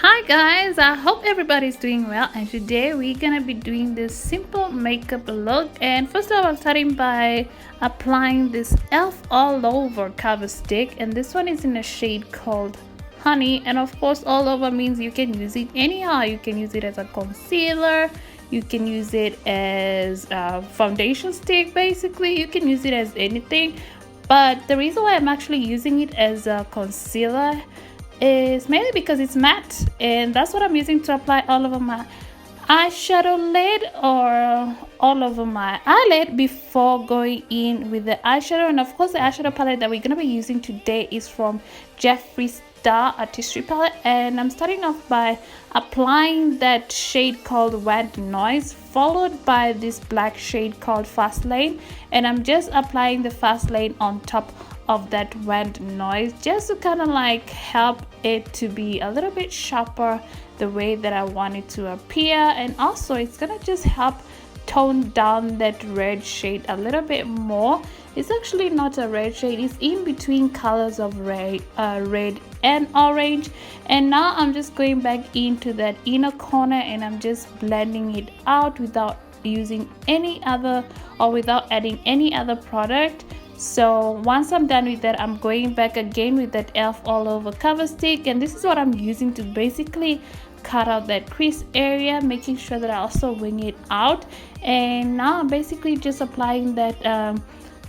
Hi guys, I hope everybody's doing well, and today we're gonna be doing this simple makeup look. And first of all, I'm starting by applying this elf all over cover stick, and this one is in a shade called Honey. And of course, all over means you can use it anyhow. You can use it as a concealer, you can use it as a foundation stick. Basically, you can use it as anything, but the reason why I'm actually using it as a concealer is mainly because it's matte, and that's what I'm using to apply all over my eyeshadow lid or all over my eyelid before going in with the eyeshadow. And of course, the eyeshadow palette that we're going to be using today is from Jefree Artistry palette, and I'm starting off by applying that shade called White Noise, followed by this black shade called Fast Lane, and I'm just applying the Fast Lane on top of that White Noise, just to kind of like help it to be a little bit sharper the way that I want it to appear. And also it's gonna just help tone down that red shade a little bit more. It's actually not a red shade, it's in between colors of red and orange. And now I'm just going back into that inner corner, and I'm just blending it out without using any other, or without adding any other product. So once I'm done with that, I'm going back again with that elf all over cover stick, and this is what I'm using to basically cut out that crease area, making sure that I also wing it out. And now I'm basically just applying that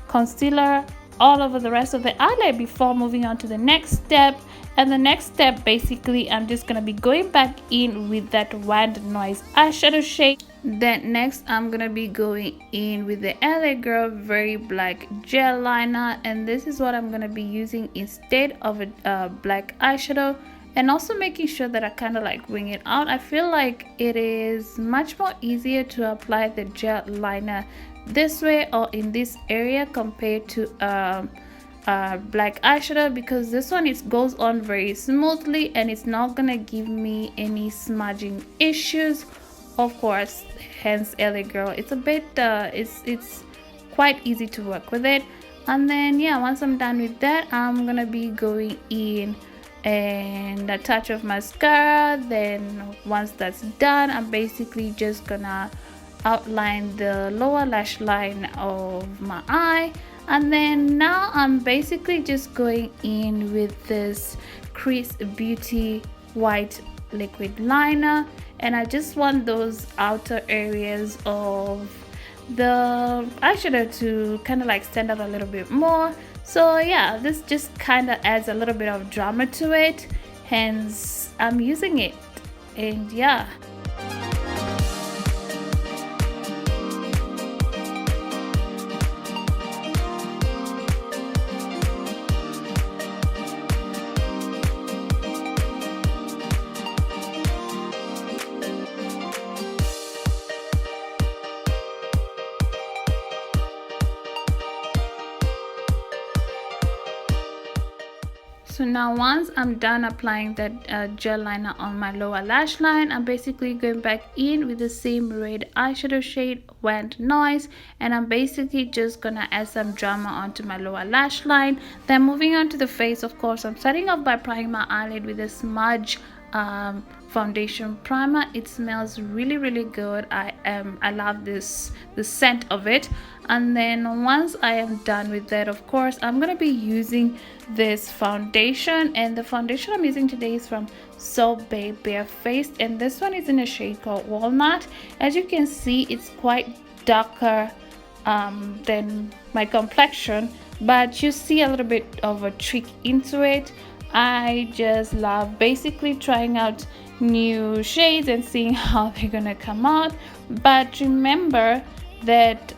concealer all over the rest of the eyelid before moving on to the next step. And the next step, basically, I'm just gonna be going back in with that White Noise eyeshadow shade. Then next, I'm gonna be going in with the LA Girl Very Black Gel Liner, and this is what I'm gonna be using instead of a black eyeshadow. And also making sure that I kind of like wing it out. I feel like it is much more easier to apply the gel liner this way or in this area compared to black eyeshadow, because this one, it goes on very smoothly and it's not gonna give me any smudging issues, of course, hence LA Girl. It's a bit it's quite easy to work with it. And then yeah, once I'm done with that, I'm gonna be going in and a touch of mascara. Then once that's done, I'm basically just gonna outline the lower lash line of my eye. And then now I'm basically just going in with this Crease Beauty White Liquid Liner, and I just want those outer areas of the eyeshadow to kind of like stand out a little bit more. So yeah, this just kind of adds a little bit of drama to it, hence I'm using it. And yeah, so now once I'm done applying that gel liner on my lower lash line, I'm basically going back in with the same red eyeshadow shade, White Noise, and I'm basically just gonna add some drama onto my lower lash line. Then moving on to the face, of course, I'm starting off by priming my eyelid with a Smudge foundation primer. It smells really good. I love the scent of it. And then once I am done with that, of course, I'm gonna be using this foundation, and the foundation I'm using today is from Sorbet Bare Faced, and this one is in a shade called Walnut. As you can see, it's quite darker than my complexion, but you see a little bit of a trick into it. I just love basically trying out new shades and seeing how they're gonna come out. But remember that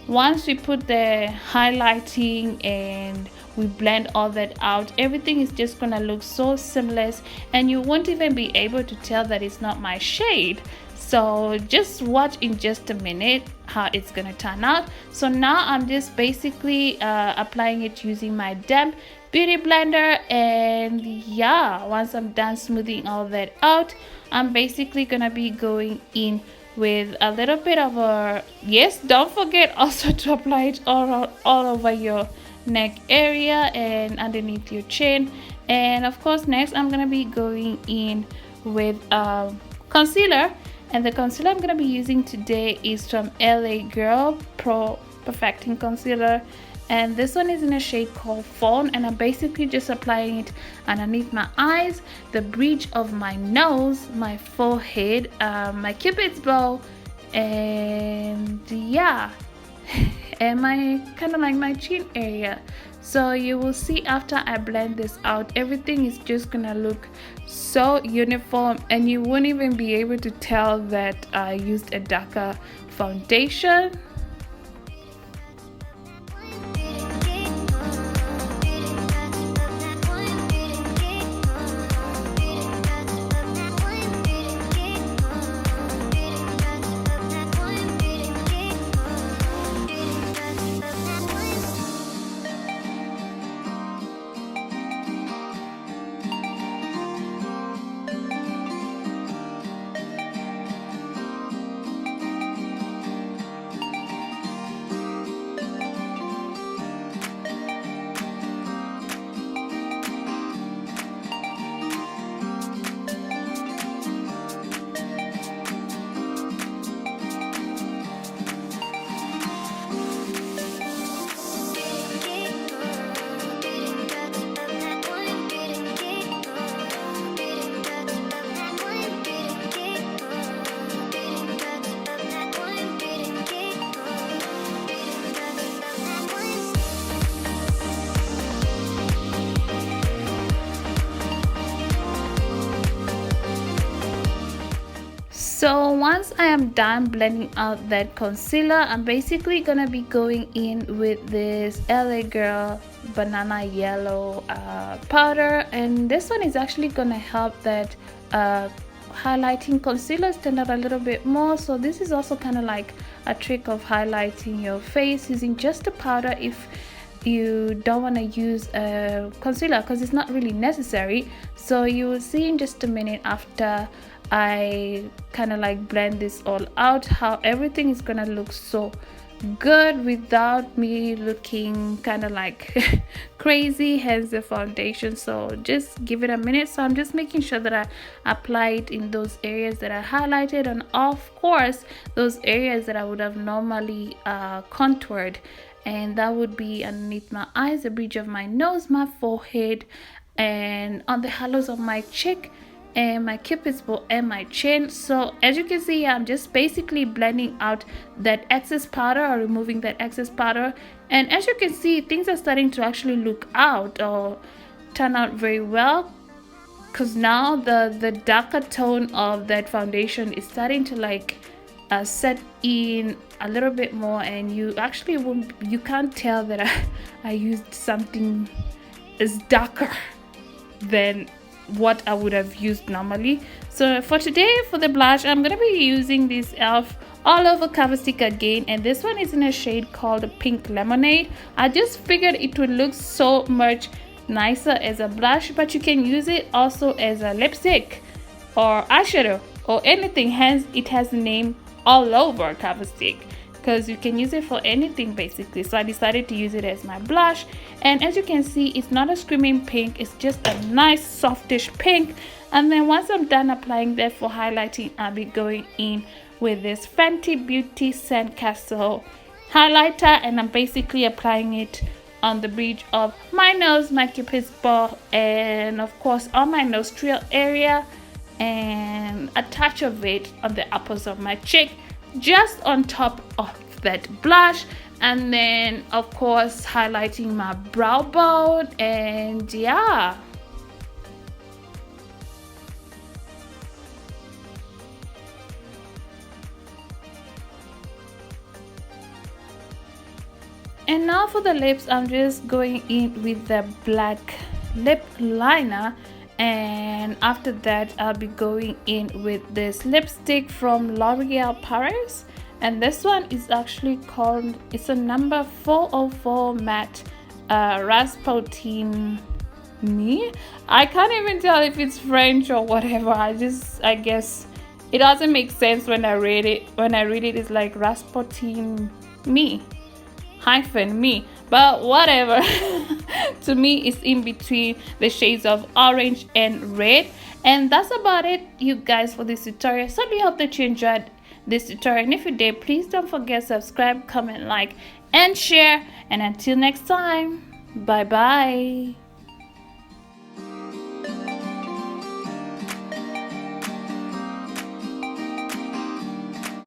once we put the highlighting and we blend all that out, everything is just gonna look so seamless and you won't even be able to tell that it's not my shade. So just watch in just a minute how it's gonna turn out. So now I'm just basically applying it using my damp beauty blender, and yeah, once I'm done smoothing all that out, I'm basically gonna be going in with a little bit of a, yes, don't forget also to apply it all over your neck area and underneath your chin. And of course next I'm gonna be going in with concealer, and the concealer I'm gonna be using today is from LA Girl Pro Perfecting Concealer, and this one is in a shade called Fawn, and I'm basically just applying it underneath my eyes, the bridge of my nose, my forehead, my cupid's bow, and yeah, and my kind of like my chin area. So you will see after I blend this out, everything is just gonna look so uniform and you won't even be able to tell that I used a darker foundation. So once I am done blending out that concealer, I'm basically gonna be going in with this LA Girl banana yellow powder, and this one is actually gonna help that highlighting concealer stand out a little bit more. So this is also kind of like a trick of highlighting your face using just a powder if you don't want to use a concealer, because it's not really necessary. So you will see in just a minute after I kind of like blend this all out how everything is gonna look so good without me looking kind of like crazy, hence the foundation. So just give it a minute. So I'm just making sure that I apply it in those areas that I highlighted, and of course those areas that I would have normally contoured, and that would be underneath my eyes, the bridge of my nose, my forehead, and on the hollows of my cheek and my cupid's bow and my chin. So as you can see, I'm just basically blending out that excess powder or removing that excess powder, and as you can see, things are starting to actually look out or turn out very well, because now the darker tone of that foundation is starting to like set in a little bit more, and you actually you can't tell that I used something is darker than what I would have used normally. So for today, for the blush, I'm gonna be using this e.l.f. all over cover stick again, and this one is in a shade called Pink Lemonade. I just figured it would look so much nicer as a blush, but you can use it also as a lipstick or eyeshadow or anything, hence it has the name all over cover stick, because you can use it for anything basically. So I decided to use it as my blush, and as you can see, it's not a screaming pink, it's just a nice softish pink. And then once I'm done applying that for highlighting, I'll be going in with this Fenty Beauty Sandcastle highlighter, and I'm basically applying it on the bridge of my nose, my cupid's bow, and of course on my nostril area, and a touch of it on the apples of my cheek, just on top of that blush, and then of course highlighting my brow bone. And yeah, And now for the lips, I'm just going in with the black lip liner, and after that I'll be going in with this lipstick from L'Oreal Paris, and this one is actually called, it's a number 404 matte Ruspaultine-me. I can't even tell if it's French or whatever. I guess it doesn't make sense when I read it. It's like Ruspaultine-me -me, but whatever. To me, it's in between the shades of orange and red. And that's about it, you guys, for this tutorial. So I hope that you enjoyed this tutorial, and if you did, please don't forget to subscribe, comment, like, and share. And until next time, bye bye.